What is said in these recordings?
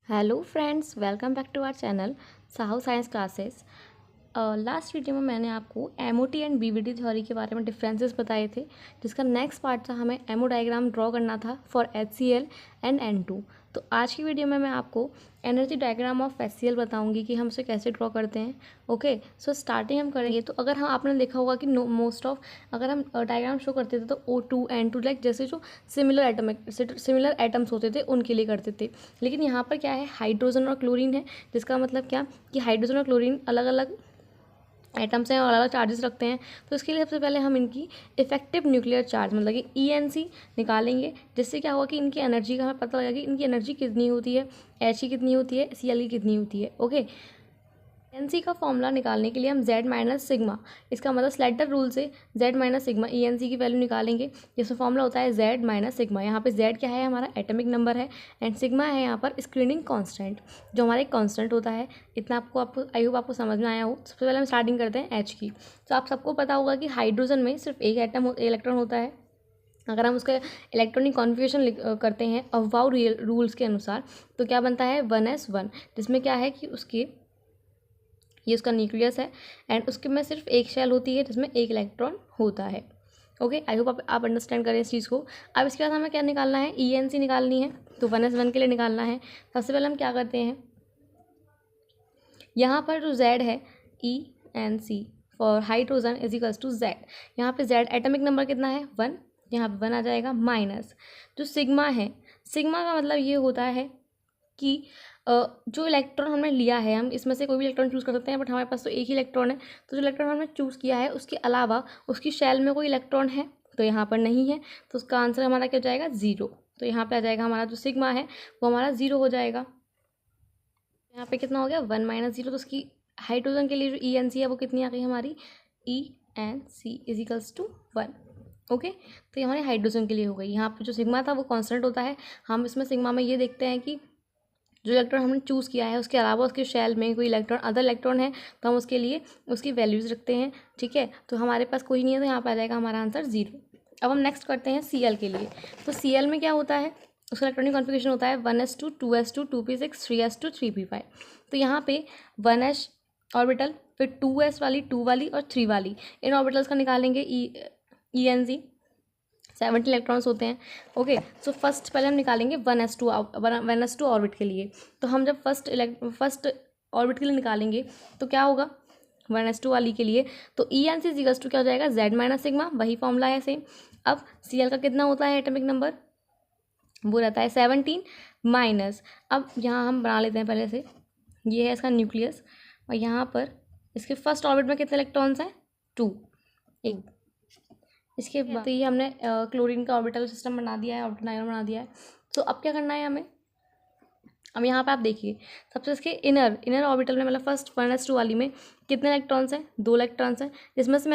Hello friends, welcome back to our channel Sahu science classes. Last video में मैंने आपको MOT and BVT theory के बारे में डिफरेंसेस बताए थे, जिसका नेक्स्ट पार्ट था हमें एमओ डायग्राम ड्रॉ करना था फॉर HCl एंड N2। तो आज की वीडियो में मैं आपको एनर्जी डायग्राम ऑफ HCl बताऊंगी कि हम उसे कैसे ड्रॉ करते हैं। ओके, सो स्टार्टिंग हम करेंगे। तो अगर हम आपने देखा होगा कि मोस्ट ऑफ अगर हम डायग्राम शो करते थे तो O2 N2 लाइक जैसे जो सिमिलर एटम्स होते थे उनके लिए करते थे। लेकिन यहाँ पर क्या है, हाइड्रोजन और क्लोरीन है, जिसका मतलब क्या कि हाइड्रोजन और क्लोरीन अलग अलग एटम्स हैं और अलग अलग चार्जेस रखते हैं। तो इसके लिए सबसे पहले हम इनकी इफेक्टिव न्यूक्लियर चार्ज मतलब कि ENC निकालेंगे, जिससे क्या होगा कि इनकी एनर्जी का हमें पता लगेगा कि इनकी एनर्जी कितनी होती है, H की कितनी होती है, Cl की कितनी होती है। ओके, ENC का फॉर्मूला निकालने के लिए हम Z माइनस सिग्मा, इसका मतलब स्लेटर रूल से Z माइनस सिग्मा ENC की वैल्यू निकालेंगे, जिसमें फॉर्मूला होता है Z माइनस सिग्मा। यहाँ पे Z क्या है, हमारा एटॉमिक नंबर है, एंड सिग्मा है यहाँ पर स्क्रीनिंग कांस्टेंट, जो हमारा एक कांस्टेंट होता है। इतना आपको आई होप आपको समझ में आया हो। सबसे पहले हम स्टार्टिंग करते हैं H की। तो आप सबको पता होगा कि हाइड्रोजन में सिर्फ एक इलेक्ट्रॉन होता है। अगर हम उसका इलेक्ट्रॉनिक कॉन्फ़िगरेशन करते हैं अवाउ रूल्स के अनुसार, तो क्या बनता है 1s1, जिसमें क्या है कि ये उसका न्यूक्लियस है, एंड उसके में सिर्फ एक शेल होती है जिसमें एक इलेक्ट्रॉन होता है। ओके, आई होप आप अंडरस्टैंड करें इस चीज़ को। अब इसके बाद हमें क्या निकालना है, ENC निकालनी है। तो 1s1 के लिए निकालना है। सबसे पहले हम क्या करते हैं, यहाँ पर जो Z है ENC for hydrogen is equals to Z। यहाँ पे Z एटॉमिक नंबर कितना है 1, यहाँ पे 1 आ जाएगा, माइनस जो सिग्मा है, सिग्मा का मतलब ये होता है कि जो इलेक्ट्रॉन हमने लिया है, हम इसमें से कोई भी इलेक्ट्रॉन चूज़ कर सकते हैं, बट हमारे पास तो एक ही इलेक्ट्रॉन है। तो जो इलेक्ट्रॉन हमने चूज़ किया है उसके अलावा उसकी शेल में कोई इलेक्ट्रॉन है तो यहाँ पर नहीं है, तो उसका आंसर हमारा क्या हो जाएगा 0। तो यहाँ पे आ जाएगा हमारा जो सिग्मा है वो हमारा 0 हो जाएगा। यहाँ पे कितना हो गया 1 माइनस 0। तो उसकी हाइड्रोजन के लिए जो ENC है वो कितनी आ गई हमारी, ENC इजिकल्स टू 1। ओके, तो ये हमारे हाइड्रोजन के लिए हो गई। यहाँ पे जो सिग्मा था वो कांस्टेंट होता है। हम इसमें सिग्मा में ये देखते हैं कि जो इलेक्ट्रॉन हमने चूज़ किया है उसके अलावा उसके शेल में कोई अदर इलेक्ट्रॉन है, तो हम उसके लिए उसकी वैल्यूज़ रखते हैं। ठीक है, तो हमारे पास कोई नहीं है, तो यहाँ पर आ जाएगा हमारा आंसर 0। अब हम नेक्स्ट करते हैं Cl के लिए। तो Cl में क्या होता है, उसका इलेक्ट्रॉनिक कॉन्फ़िगरेशन होता है 1s2 2s2 2p6 3s2 3p5। तो यहाँ पे 1s ऑर्बिटल, फिर 2s वाली, 2 वाली और 3 वाली, इन ऑर्बिटल्स का निकालेंगे ENC। 70 इलेक्ट्रॉन्स होते हैं। ओके, सो फर्स्ट पहले हम निकालेंगे 1s2 ऑर्बिट के लिए। तो हम जब फर्स्ट ऑर्बिट के लिए निकालेंगे तो क्या होगा 1s2 वाली के लिए, तो ENC इक्वल्स टू क्या हो जाएगा Z माइनस सिग्मा, वही फॉर्मूला है सेम। अब Cl का कितना होता है एटॉमिक नंबर, वो रहता है 17 माइनस, अब यहाँ हम बना लेते हैं पहले से, ये है इसका न्यूक्लियस, और यहाँ पर इसके फर्स्ट ऑर्बिट में कितने इलेक्ट्रॉन्स हैं 2, एक। इसके बाद तो ये हमने क्लोरीन का ऑर्बिटल सिस्टम बना दिया है, ऑर्बिटल डायग्राम बना दिया है। तो अब क्या करना है हमें, अब यहाँ पे आप देखिए सबसे इसके इनर ऑर्बिटल में मतलब फर्स्ट 1s2 वाली में कितने इलेक्ट्रॉन्स हैं, 2 इलेक्ट्रॉन्स हैं, जिसमें से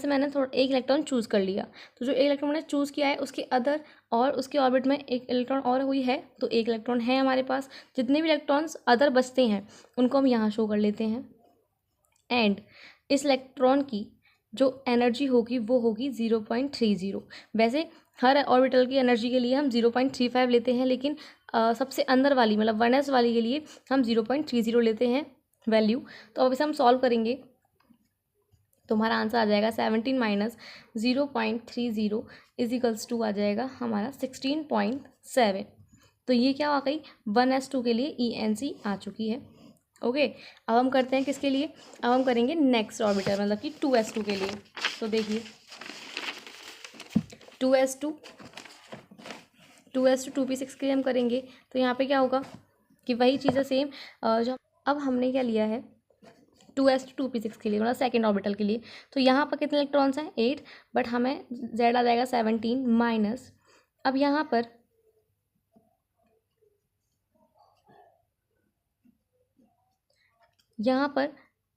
मैंने थोड़ा एक इलेक्ट्रॉन चूज़ कर लिया। तो जो एक इलेक्ट्रॉन मैंने चूज़ किया है उसके अदर और उसके ऑर्बिट में एक इलेक्ट्रॉन और हुई है, तो एक इलेक्ट्रॉन है हमारे पास। जितने भी इलेक्ट्रॉन्स अदर बचते हैं उनको हम यहाँ शो कर लेते हैं, एंड इस इलेक्ट्रॉन की जो एनर्जी होगी वो होगी 0.30। वैसे हर ऑर्बिटल की एनर्जी के लिए हम 0.35 लेते हैं, लेकिन सबसे अंदर वाली मतलब 1s वाली के लिए हम 0.30 लेते हैं वैल्यू। तो अब इसे हम सॉल्व करेंगे तो हमारा आंसर आ जाएगा 17 माइनस 0.30 इजिकल्स टू आ जाएगा हमारा 16.7। तो ये क्या आ गई 1s2 के लिए ENC आ चुकी है। ओके, अब हम करते हैं किसके लिए, अब हम करेंगे नेक्स्ट ऑर्बिटल मतलब कि 2s2 के लिए। तो देखिए 2s2 2p6 के लिए हम करेंगे, तो यहाँ पे क्या होगा कि वही चीज़ें सेम जो अब हमने क्या लिया है 2s2p6 के लिए मतलब सेकेंड ऑर्बिटल के लिए। तो यहाँ पर कितने इलेक्ट्रॉन्स हैं 8, बट हमें Z आ जाएगा 17 माइनस, अब यहाँ पर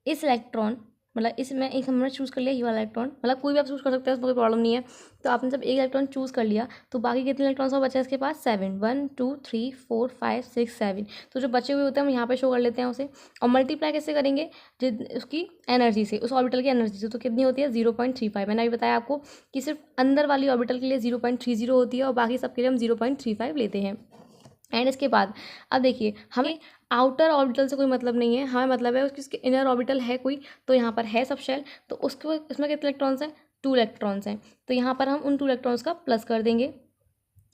इस इलेक्ट्रॉन मतलब इसमें एक हमने चूज़ कर लिया ये वाला इलेक्ट्रॉन, मतलब कोई भी आप चूज़ कर सकते हैं, उसमें कोई प्रॉब्लम नहीं है। तो आपने जब एक इलेक्ट्रॉन चूज़ कर लिया तो बाकी कितने इलेक्ट्रॉन्स और बचे इसके पास 7, 1 2 3 4 5 6 7। तो जो बचे हुए होते हैं हम यहाँ पे शो कर लेते हैं उसे, और मल्टीप्लाई कैसे करेंगे उसकी एनर्जी से, उस ऑर्बिटल की एनर्जी से। तो कितनी होती है 0.35। मैंने अभी बताया आपको कि सिर्फ अंदर वाली ऑर्बिटल के लिए 0.30 होती है और बाकी सबके लिए हम 0.35 लेते हैं। एंड इसके बाद अब देखिए हमें आउटर ऑर्बिटल से कोई मतलब नहीं है, हमें मतलब है उसकी इनर ऑर्बिटल है कोई, तो यहाँ पर है सब शेल, तो उसको इसमें कितने इलेक्ट्रॉन्स हैं 2 इलेक्ट्रॉन्स हैं। तो यहाँ पर हम उन 2 इलेक्ट्रॉन्स का प्लस कर देंगे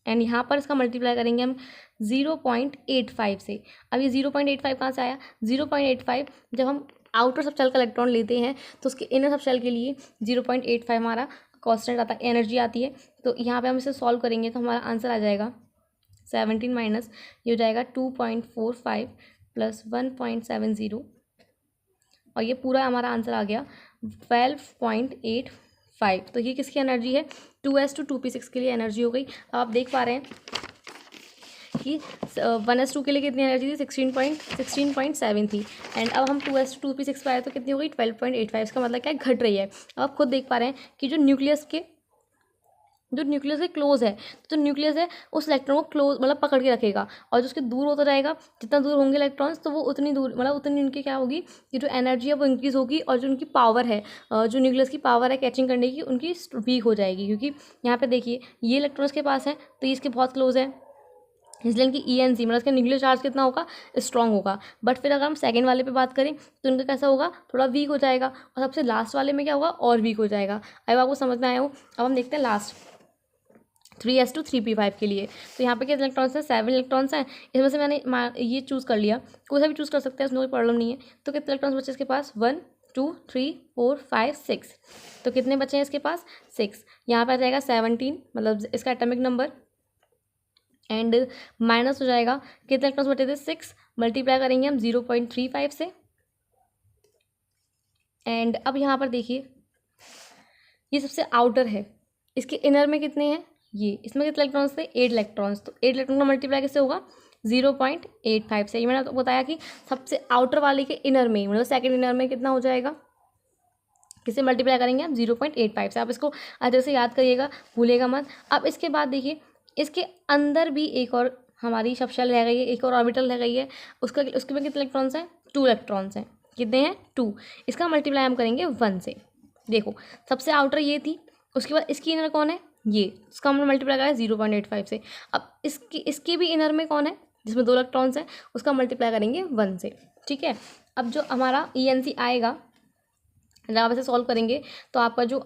एंड यहाँ पर इसका मल्टीप्लाई करेंगे हम 0.85 से। अब ये 0.85 कहाँ से आया, 0.85 जब हम आउटर सब शेल का इलेक्ट्रॉन लेते हैं तो उसके इनर सब शेल के लिए 0.85 हमारा कांस्टेंट आता है, एनर्जी आती है। तो यहाँ पे हम इसे सॉल्व करेंगे तो हमारा आंसर आ जाएगा 17 माइनस ये हो जाएगा 2.45 प्लस 1.70 और ये पूरा हमारा आंसर आ गया 12.85। तो ये किसकी एनर्जी है 2s2 2p6 के लिए एनर्जी हो गई। अब आप देख पा रहे हैं कि 1s2 के लिए कितनी एनर्जी थी 16.7 थी एंड अब हम 2s2 2p6 पे आए तो कितनी हो गई 12.85। इसका मतलब क्या है घट रही है। अब आप खुद देख पा रहे हैं कि जो न्यूक्लियस के क्लोज है, तो जो न्यूक्लियस है उस इलेक्ट्रॉन को क्लोज मतलब पकड़ के रखेगा, और जो उसके दूर होता जाएगा जितना दूर होंगे इलेक्ट्रॉन्स तो वो उतनी दूर मतलब उतनी उनकी क्या होगी कि जो एनर्जी है वो इंक्रीज़ होगी, और जो उनकी पावर है जो न्यूक्लियस की पावर है कैचिंग करने की उनकी वीक हो जाएगी। क्योंकि यहाँ पे देखिए ये इलेक्ट्रॉन्स के पास है तो ये इसके बहुत क्लोज है, इसलिए इनकी ENC मतलब इसका न्यूक्लियर चार्ज कितना होगा स्ट्रॉन्ग होगा। बट फिर अगर हम सेकंड वाले पे बात करें तो इनका कैसा होगा थोड़ा वीक हो जाएगा, और सबसे लास्ट वाले में क्या होगा और वीक हो जाएगा। अब आपको समझ में आया हो। अब हम देखते हैं लास्ट 3s2 3p5 के लिए। तो यहाँ पे कितने इलेक्ट्रॉन्स हैं 7 इलेक्ट्रॉन्स हैं। इसमें से मैंने ये चूज़ कर लिया, कोई सा भी चूज़ कर सकते हैं, उसमें कोई प्रॉब्लम नहीं है। तो कितने इलेक्ट्रॉन्स बचे इसके पास 1 2 3 4 5 6। तो कितने बचे हैं इसके पास 6। यहाँ पे आ जाएगा 17 मतलब इसका एटॉमिक नंबर एंड माइनस हो जाएगा कितने इलेक्ट्रॉन्स बचे थे 6, मल्टीप्लाई करेंगे हम 0.35 से। एंड अब यहाँ पर देखिए ये सबसे आउटर है, इसके इनर में कितने हैं ये, इसमें कितने इलेक्ट्रॉन्स थे 8 इलेक्ट्रॉन्स। तो 8 इलेक्ट्रॉन का मल्टीप्लाई कैसे होगा 0.85 से। ये मैंने आपको बताया कि सबसे आउटर वाले के इनर में मतलब सेकंड इनर में कितना हो जाएगा, किसे मल्टीप्लाई करेंगे हम 0.85 से। आप इसको अच्छे से याद करिएगा, भूलेगा मत। अब इसके बाद देखिए इसके अंदर भी एक और हमारी सबशेल रह गई है, एक और ऑर्बिटल रह गई है, उसके में कितने इलेक्ट्रॉन्स हैं 2 इलेक्ट्रॉन्स हैं। कितने हैं 2। इसका मल्टीप्लाई हम करेंगे 1 से। देखो सबसे आउटर ये थी, उसके बाद इसकी इनर कौन है ये, उसका हमने मल्टीप्लाई करा है 0.85 से। अब इसके भी इनर में कौन है जिसमें 2 इलेक्ट्रॉन्स हैं, उसका मल्टीप्लाई करेंगे 1 से। ठीक है। अब जो हमारा ENC आएगा जब आप इसे सॉल्व करेंगे तो आपका जो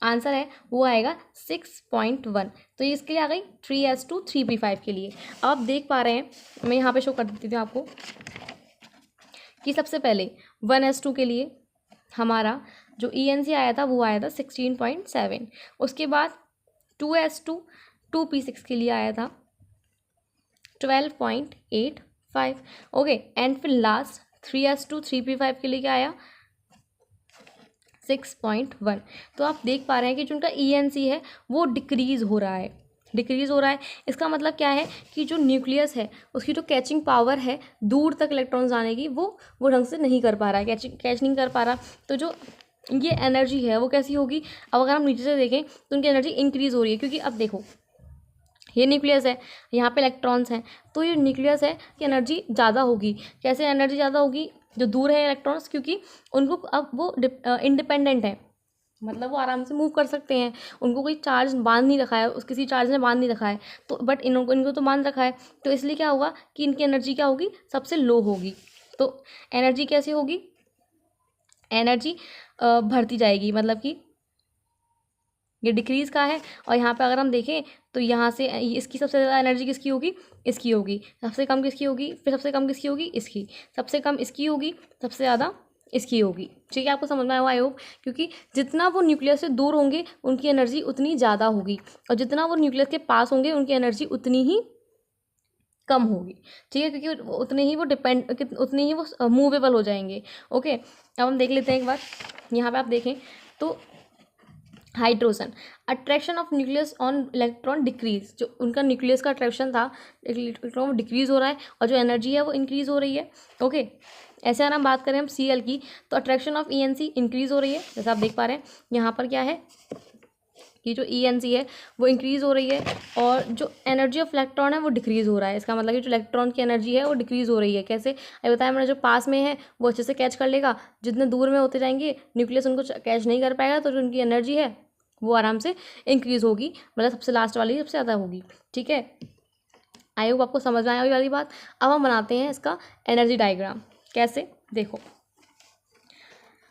आंसर है वो आएगा 6.1। तो ये इसके लिए आ गई 3s2 3p5 के लिए। अब आप देख पा रहे हैं, मैं यहाँ पे शो कर देती हूँ आपको कि सबसे पहले 1s2 के लिए हमारा जो ENC आया था वो आया था 16.7। उसके बाद 2s2 2p6 के लिए आया था 12.85। ओके एंड फिर लास्ट 3s2 3p5 के लिए क्या आया 6.1। तो आप देख पा रहे हैं कि जो उनका ENC है वो डिक्रीज़ हो रहा है। इसका मतलब क्या है कि जो न्यूक्लियस है उसकी जो कैचिंग पावर है दूर तक इलेक्ट्रॉन्स जाने की वो ढंग से नहीं कर पा रहा है, कैच नहीं कर पा रहा। तो जो ये एनर्जी है वो कैसी होगी, अब अगर हम नीचे से देखें तो उनकी एनर्जी इंक्रीज़ हो रही है। क्योंकि अब देखो ये न्यूक्लियस है, यहाँ पे इलेक्ट्रॉन्स हैं, तो ये न्यूक्लियस है कि एनर्जी ज़्यादा होगी। कैसे एनर्जी ज़्यादा होगी, जो दूर है इलेक्ट्रॉन्स क्योंकि उनको अब वो इंडिपेंडेंट है, मतलब वो आराम से मूव कर सकते हैं, उनको कोई चार्ज बांध नहीं रखा है, किसी चार्ज ने बांध नहीं रखा है। तो बट इनको तो बांध रखा है, तो इसलिए क्या होगा कि इनकी एनर्जी क्या होगी सबसे लो होगी। तो एनर्जी कैसी होगी, एनर्जी बढ़ती जाएगी, मतलब कि ये डिक्रीज़ का है। और यहाँ पे अगर हम देखें तो यहाँ से इसकी सबसे ज़्यादा एनर्जी किसकी होगी, इसकी होगी। सबसे कम किसकी होगी, फिर सबसे कम किसकी होगी, इसकी। सबसे कम इसकी होगी, सबसे ज़्यादा इसकी होगी। ठीक है, आपको समझ में आया आई होप। क्योंकि जितना वो न्यूक्लियस से दूर होंगे उनकी एनर्जी उतनी ज़्यादा होगी, और जितना वो न्यूक्लियस के पास होंगे उनकी एनर्जी उतनी ही कम होगी। ठीक है, क्योंकि उतने ही वो मूवेबल हो जाएंगे। ओके, अब हम देख लेते हैं एक बार। यहाँ पे आप देखें तो hydrogen, attraction of nucleus on electron decrease, जो उनका न्यूक्लियस का अट्रैक्शन था इलेक्ट्रॉन डिक्रीज हो रहा है और जो एनर्जी है वो इंक्रीज हो रही है। ओके, ऐसे अगर हम बात करें हम Cl की, तो अट्रैक्शन ऑफ ENC इंक्रीज हो रही है, जैसे आप देख पा रहे हैं यहाँ पर क्या है कि जो ENC है वो इंक्रीज हो रही है और जो एनर्जी ऑफ इलेक्ट्रॉन है वो डिक्रीज हो रहा है। इसका मतलब कि जो इलेक्ट्रॉन की एनर्जी है वो डिक्रीज हो रही है। कैसे, अभी बताया मैंने, जो पास में है वो अच्छे से कैच कर लेगा, जितने दूर में होते जाएंगे न्यूक्लियस उनको कैच नहीं कर पाएगा, तो जो उनकी एनर्जी है वो आराम से इंक्रीज होगी, मतलब सबसे लास्ट वाली सबसे ज़्यादा होगी। ठीक है, आई होप आपको समझ में आया वाली बात। अब हम बनाते हैं इसका एनर्जी डायग्राम। कैसे, देखो,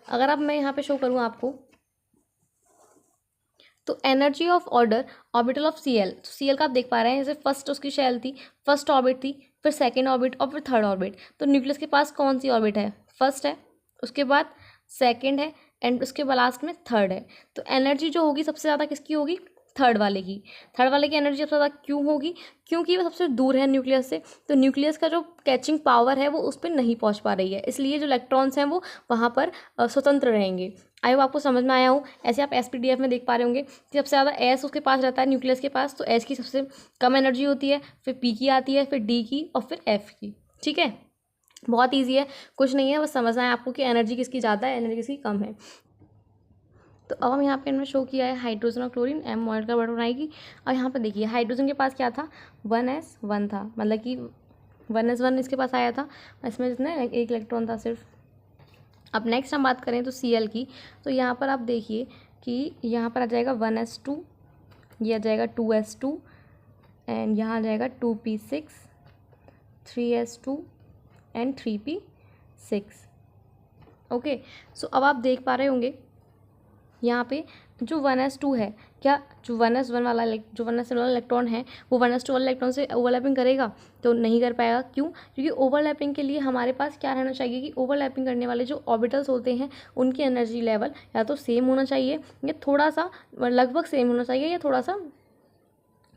अगर अब मैं यहाँ पे शो करूँ आपको, तो energy of order orbital of Cl, तो Cl का आप देख पा रहे हैं, जैसे फर्स्ट उसकी शेल थी, फर्स्ट ऑर्बिट थी, फिर सेकेंड ऑर्बिट और फिर थर्ड ऑर्बिट। तो न्यूक्लियस के पास कौन सी ऑर्बिट है, फर्स्ट है, उसके बाद सेकेंड है एंड उसके बाद लास्ट में थर्ड है। तो एनर्जी जो होगी सबसे ज़्यादा किसकी होगी, थर्ड वाले की। थर्ड वाले की एनर्जी सबसे ज़्यादा क्यों होगी, क्योंकि वो सबसे दूर है न्यूक्लियस से, तो न्यूक्लियस का जो कैचिंग पावर है वो उस पर नहीं पहुंच पा रही है, इसलिए जो इलेक्ट्रॉन्स हैं वो वहाँ पर स्वतंत्र रहेंगे। आई होप आपको समझ में आया हो। ऐसे आप SPDF में देख पा रहे होंगे कि सबसे ज़्यादा S उसके पास रहता है न्यूक्लियस के पास, तो S की सबसे कम एनर्जी होती है, फिर P की आती है, फिर D की और फिर F की। ठीक है, बहुत ईजी है, कुछ नहीं है, बस समझना है आपको कि एनर्जी किसकी ज़्यादा है, एनर्जी किसकी कम है। तो अब हम यहाँ पे इनमें शो किया है हाइड्रोजन और क्लोरीन M मॉलिक्यूलर ऑर्बिटल बनाएगी। और यहाँ पे देखिए हाइड्रोजन के पास क्या था, 1s1 था, मतलब कि 1s1 इसके पास आया था, इसमें जितना एक इलेक्ट्रॉन था सिर्फ। अब नेक्स्ट हम बात करें तो Cl की, तो यहाँ पर आप देखिए कि यहाँ पर आ जाएगा 1s2, ये आ जाएगा 2s2 एंड यहाँ आ जाएगा 2p6, 3s2 and 3p6। Okay, सो अब आप देख पा रहे होंगे यहाँ पे जो 1s2 है, क्या जो 1s1 वाला जो 1s1 वाला इलेक्ट्रॉन है वो 1s2 वाले इलेक्ट्रॉन से ओवरलैपिंग करेगा, तो नहीं कर पाएगा। क्यों, क्योंकि ओवरलैपिंग के लिए हमारे पास क्या रहना चाहिए कि ओवरलैपिंग करने वाले जो ऑर्बिटल्स होते हैं उनकी एनर्जी लेवल या तो सेम होना चाहिए या थोड़ा सा लगभग सेम होना चाहिए या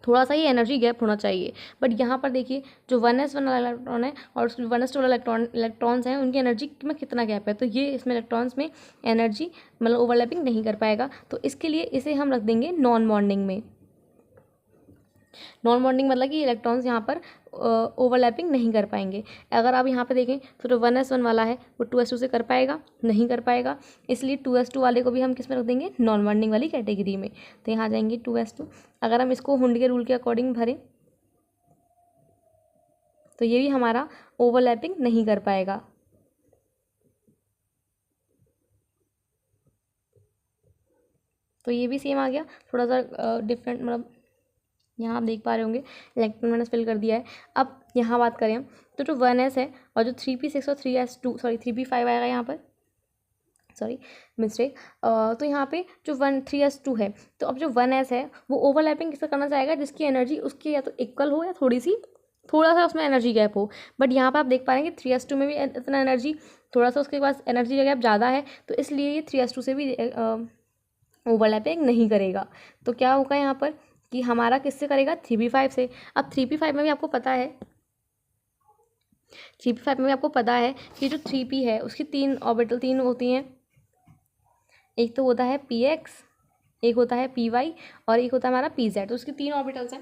थोड़ा सा ही एनर्जी गैप होना चाहिए। बट यहाँ पर देखिए जो 1s1 वाला इलेक्ट्रॉन है और 1s2 वाला इलेक्ट्रॉन्स हैं उनकी एनर्जी में कितना गैप है, तो ये इसमें इलेक्ट्रॉन्स में एनर्जी मतलब ओवरलैपिंग नहीं कर पाएगा, तो इसके लिए इसे हम रख देंगे नॉन बॉन्डिंग में। नॉन बॉन्डिंग मतलब कि इलेक्ट्रॉन्स यहाँ पर ओवरलैपिंग नहीं कर पाएंगे। अगर आप यहाँ पे देखें तो जो 1s1 वाला है वो 2s2 से कर पाएगा, नहीं कर पाएगा, इसलिए 2s2 वाले को भी हम किस में रख देंगे, नॉन बॉन्डिंग वाली कैटेगरी में। तो यहाँ जाएंगे 2s2। अगर हम इसको हुंड के रूल के अकॉर्डिंग भरें तो ये भी हमारा ओवरलैपिंग नहीं कर पाएगा। तो ये भी सेम आ गया, थोड़ा सा डिफरेंट, मतलब यहाँ आप देख पा रहे होंगे इलेक्ट्रॉन मैंने फिल कर दिया है। अब यहाँ बात करें हम तो जो 1s है और जो 3p6 और 3p5 आएगा यहाँ पर, सॉरी मिस्टेक। तो यहाँ पे जो 3s2 है, तो अब जो 1s है वो ओवरलैपिंग किसका करना चाहेगा, जिसकी एनर्जी उसकी या तो इक्वल हो या थोड़ा सा उसमें एनर्जी गैप हो। बट यहाँ पर आप देख पा रहे हैं कि 3s2 में भी इतना एनर्जी, थोड़ा सा उसके पास एनर्जी गैप ज़्यादा है, तो इसलिए ये 3s2 से भी ओवरलैपिंग नहीं करेगा। तो क्या होगा यहाँ पर कि हमारा किससे करेगा, 3p5 से। अब 3p5 में भी आपको पता है, 3p5 में भी आपको पता है कि जो 3p है उसकी 3 ऑर्बिटल 3 होती हैं, एक तो होता है px, एक होता है py और एक होता है हमारा pz, तो उसकी 3 ऑर्बिटल्स हैं।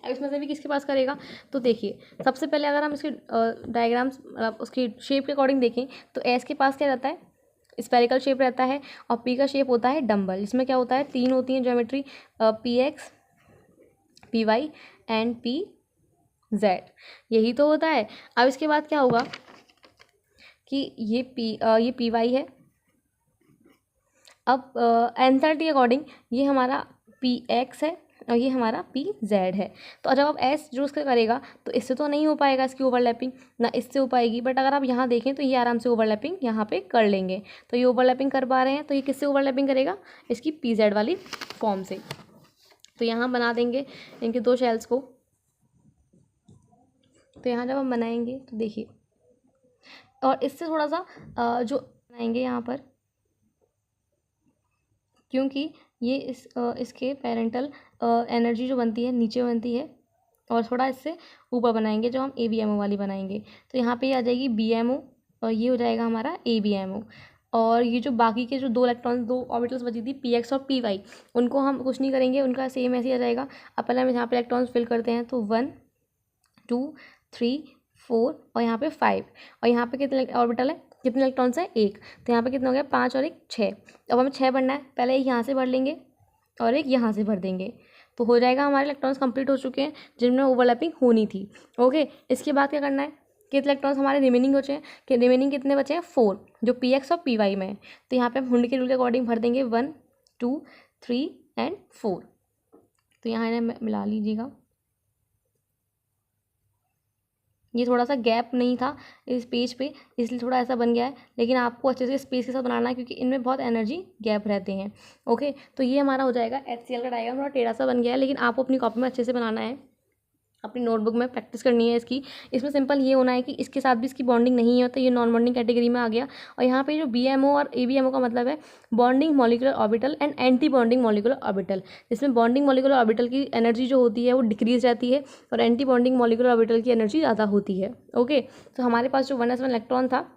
अब इसमें से भी किसके पास करेगा, तो देखिए सबसे पहले अगर हम इसके डायग्राम्स मतलब उसकी शेप के अकॉर्डिंग देखें तो एस के पास क्या रहता है, स्पेरिकल शेप रहता है, और पी का शेप होता है डम्बल। इसमें क्या होता है, 3 होती हैं geometry, px, py and pz, यही तो होता है। अब इसके बाद क्या होगा कि ये py है। अब एंथैल्पी के अकॉर्डिंग ये हमारा px है और ये हमारा pz है। तो जब आप s जो उसका करेगा तो इससे तो नहीं हो पाएगा इसकी ओवरलैपिंग, ना इससे हो पाएगी। बट अगर आप यहाँ देखें तो ये आराम से ओवरलैपिंग यहाँ पे कर लेंगे, तो ये ओवरलैपिंग कर पा रहे हैं, तो ये किससे ओवरलैपिंग करेगा, इसकी pz वाली फॉर्म से। तो यहाँ बना देंगे इनके 2 शेल्स को। तो यहाँ जब हम बनाएंगे तो देखिए, और इससे थोड़ा सा जो बनाएंगे यहाँ पर, क्योंकि ये इसके पेरेंटल एनर्जी जो बनती है नीचे बनती है, और थोड़ा इससे ऊपर बनाएंगे जो हम ABMO वाली बनाएंगे। तो यहाँ पे आ जाएगी BMO और ये हो जाएगा हमारा ABMO। और ये जो बाकी के जो 2 इलेक्ट्रॉन 2 ऑर्बिटल्स बची थी पी एक्स और पी वाई, उनको हम कुछ नहीं करेंगे, उनका सेम ऐसे ही आ जाएगा। अब पहले हम यहाँ पे इलेक्ट्रॉन्स फिल करते हैं, तो 1 2 3 4 और यहाँ पे 5, और यहाँ पे कितने ऑर्बिटल है, कितने इलेक्ट्रॉन्स है, 1, तो यहाँ पे कितना हो गया 5 और 1 6। अब हमें 6 भरना है, पहले एक यहाँ से भर लेंगे और एक यहाँ से भर देंगे, तो हो जाएगा हमारे इलेक्ट्रॉन्स कंप्लीट हो चुके हैं जिनमें ओवरलैपिंग होनी थी। ओके, इसके बाद क्या करना है, कितने इलेक्ट्रॉन्स हमारे रिमेनिंग बचे हैं, कि रिमेनिंग कितने बचे हैं 4, जो पी एक्स और पी वाई में है। तो यहाँ पे हम हुंड के रूल के अकॉर्डिंग भर देंगे 1 2 3 एंड 4। तो यहाँ इन्हें मिला लीजिएगा। ये थोड़ा सा गैप नहीं था इस पेज पे, इसलिए थोड़ा ऐसा बन गया है, लेकिन आपको अच्छे से स्पेस के साथ बनाना है क्योंकि इनमें बहुत एनर्जी गैप रहते हैं। ओके, तो ये हमारा हो जाएगा HCl का डायग्राम। थोड़ा टेढ़ा सा बन गया है, लेकिन आपको अपनी कॉपी में अच्छे से बनाना है, अपनी नोटबुक में प्रैक्टिस करनी है इसकी। इसमें सिंपल ये होना है कि इसके साथ भी इसकी बॉन्डिंग नहीं है, तो ये नॉन बॉन्डिंग कैटेगरी में आ गया। और यहाँ पे जो BMO और ABMO का मतलब है bonding molecular orbital and anti bonding molecular orbital. जिसमें बॉन्डिंग मॉलिक्यूलर ऑर्बिटल की एनर्जी जो होती है वो डिक्रीज रहती है और एंटी बॉन्डिंग मॉलिक्यूलर ऑर्बिटल की एनर्जी ज़्यादा होती है। ओके, तो हमारे पास जो 1s1 इलेक्ट्रॉन था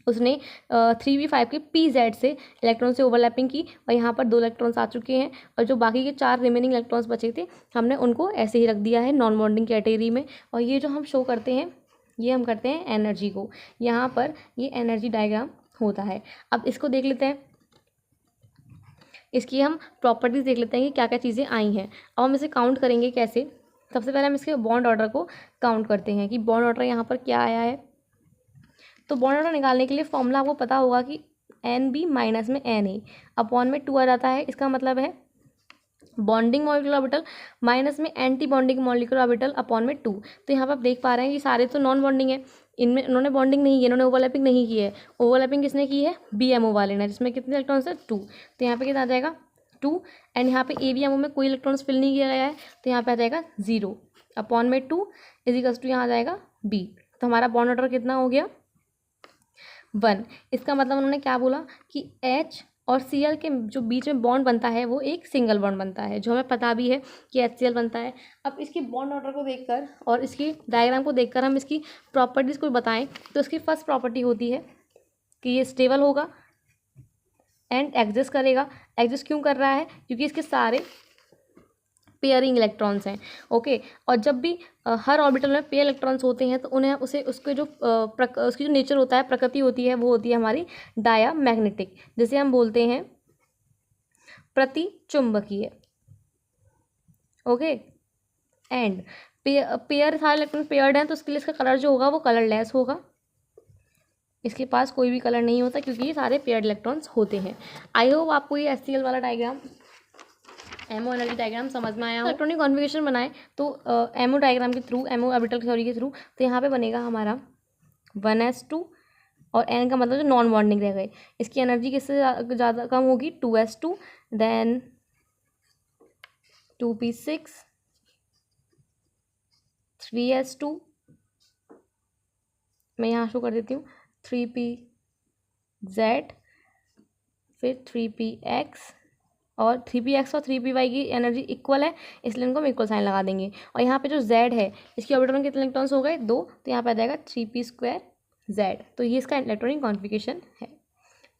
उसने 3p5 के PZ से इलेक्ट्रॉन से ओवरलैपिंग की, और यहाँ पर 2 इलेक्ट्रॉन्स आ चुके हैं, और जो बाकी के 4 रिमेनिंग इलेक्ट्रॉन्स बचे थे हमने उनको ऐसे ही रख दिया है नॉन बॉन्डिंग कैटेगरी में। और ये जो हम शो करते हैं ये हम करते हैं एनर्जी को, यहाँ पर ये एनर्जी डायग्राम होता है। अब इसको देख लेते हैं, इसकी हम प्रॉपर्टीज़ देख लेते हैं कि क्या क्या चीज़ें आई हैं। अब हम इसे काउंट करेंगे कैसे, सबसे पहले हम इसके बॉन्ड ऑर्डर को काउंट करते हैं कि बॉन्ड ऑर्डर यहाँ पर क्या आया है। तो बॉन्ड ऑर्डर निकालने के लिए फॉर्मूला आपको पता होगा कि NB माइनस में NA अपॉन में 2 आ जाता है। इसका मतलब है बॉन्डिंग मॉलिक्यूलर ऑर्बिटल माइनस में anti bonding molecular orbital upon में 2। तो यहाँ पर आप देख पा रहे हैं कि सारे तो नॉन बॉन्डिंग है, इनमें इन्होंने बॉन्डिंग नहीं की, इन्होंने ओवरलैपिंग नहीं की है। ओवरलैपिंग किसने की है, BMO वाले ने, जिसमें कितने इलेक्ट्रॉन्स है 2। तो यहाँ पे कितना आ जाएगा 2, एंड यहाँ पे ABMO में कोई इलेक्ट्रॉन्स फिल नहीं किया गया है, तो यहाँ पे आ जाएगा 0 अपॉन में 2 इजिकल्स टू यहाँ आ जाएगा B। तो हमारा बॉन्ड ऑर्डर कितना हो गया 1। इसका मतलब उन्होंने क्या बोला कि H और Cl के जो बीच में बॉन्ड बनता है वो एक सिंगल बॉन्ड बनता है, जो हमें पता भी है कि HCl बनता है। अब इसकी बॉन्ड ऑर्डर को देखकर और इसकी डायग्राम को देखकर हम इसकी प्रॉपर्टीज़ को बताएं, तो इसकी फर्स्ट प्रॉपर्टी होती है कि ये स्टेबल होगा एंड एग्जिस्ट करेगा। एग्जिस्ट क्यों कर रहा है, क्योंकि इसके सारे पेयरिंग इलेक्ट्रॉन्स हैं। ओके, और जब भी हर ऑर्बिटल में पेयर इलेक्ट्रॉन्स होते हैं तो उन्हें उसके जो उसकी जो नेचर होता है, प्रकृति होती है, वो होती है हमारी डायामैग्नेटिक, जिसे हम बोलते हैं प्रतिचुंबकीय। ओके, एंड पेयर सारे इलेक्ट्रॉन पेयर्ड हैं, तो उसके लिए इसका कलर जो होगा वो कलरलेस होगा। इसके पास कोई भी कलर नहीं होता क्योंकि ये सारे पेयर्ड इलेक्ट्रॉन्स होते हैं। आई होप आपको ये HCl वाला डायग्राम एमओ एनर्जी डायग्राम समझ में आया हो। इलेक्ट्रॉनिक कॉन्फ़िगरेशन बनाए तो एमओ डायग्राम के थ्रू, एमओ ऑर्बिटल थ्योरी के थ्रू, तो यहाँ पे बनेगा हमारा 1s2 और n का मतलब जो नॉन बॉन्डिंग रह गए, इसकी एनर्जी किससे ज़्यादा कम होगी 2s2, देन 2p6, 3s2, मैं यहाँ शो कर देती हूँ 3pz, फिर 3px, और 3px और 3py की एनर्जी इक्वल है, इसलिए इनको हम इक्वल साइन लगा देंगे। और यहाँ पे जो z है इसकी ऑर्बिटल में कितने इलेक्ट्रॉन्स हो गए 2, तो यहाँ पे आ जाएगा 3p2z। तो ये इसका इलेक्ट्रॉनिक कॉन्फ़िगरेशन है।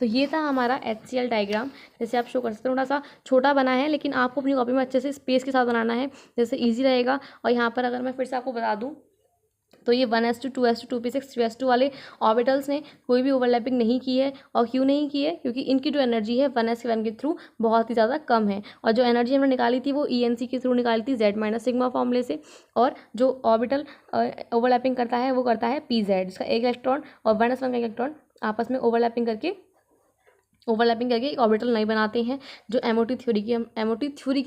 तो ये था हमारा HCl डायग्राम, जैसे आप शो कर सकते हैं। थोड़ा सा छोटा बना है, लेकिन आपको अपनी कॉपी में अच्छे से स्पेस के साथ बनाना है, जैसे ईजी रहेगा। और यहाँ पर अगर मैं फिर से आपको बता दूँ तो ये 1s2, 2s2, 2p6, 3s2 वाले ऑर्बिटल्स ने कोई भी ओवरलैपिंग नहीं की है। और क्यों नहीं की है, क्योंकि इनकी जो एनर्जी है 1s1 के थ्रू बहुत ही ज़्यादा कम है, और जो एनर्जी हमने निकाली थी वो ENC के थ्रू निकाली थी Z माइनस सिग्मा फॉर्मूले से। और जो ऑर्बिटल ओवरलैपिंग करता है वो करता है PZ, जिसका एक इलेक्ट्रॉन और 1s1 का इलेक्ट्रॉन आपस में ओवरलैपिंग करके एक ऑर्बिटल नहीं बनाते हैं, जो MOT थ्योरी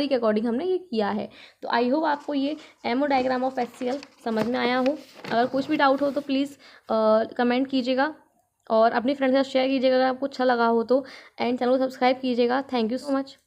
के अकॉर्डिंग हमने ये किया है। तो आई होप आपको ये एमओ डायग्राम ऑफ HCl समझ में आया हो। अगर कुछ भी डाउट हो तो प्लीज़ कमेंट कीजिएगा और अपनी फ्रेंड्स के साथ शेयर कीजिएगा अगर आपको अच्छा लगा हो तो, एंड चैनल को सब्सक्राइब कीजिएगा। Thank you so much.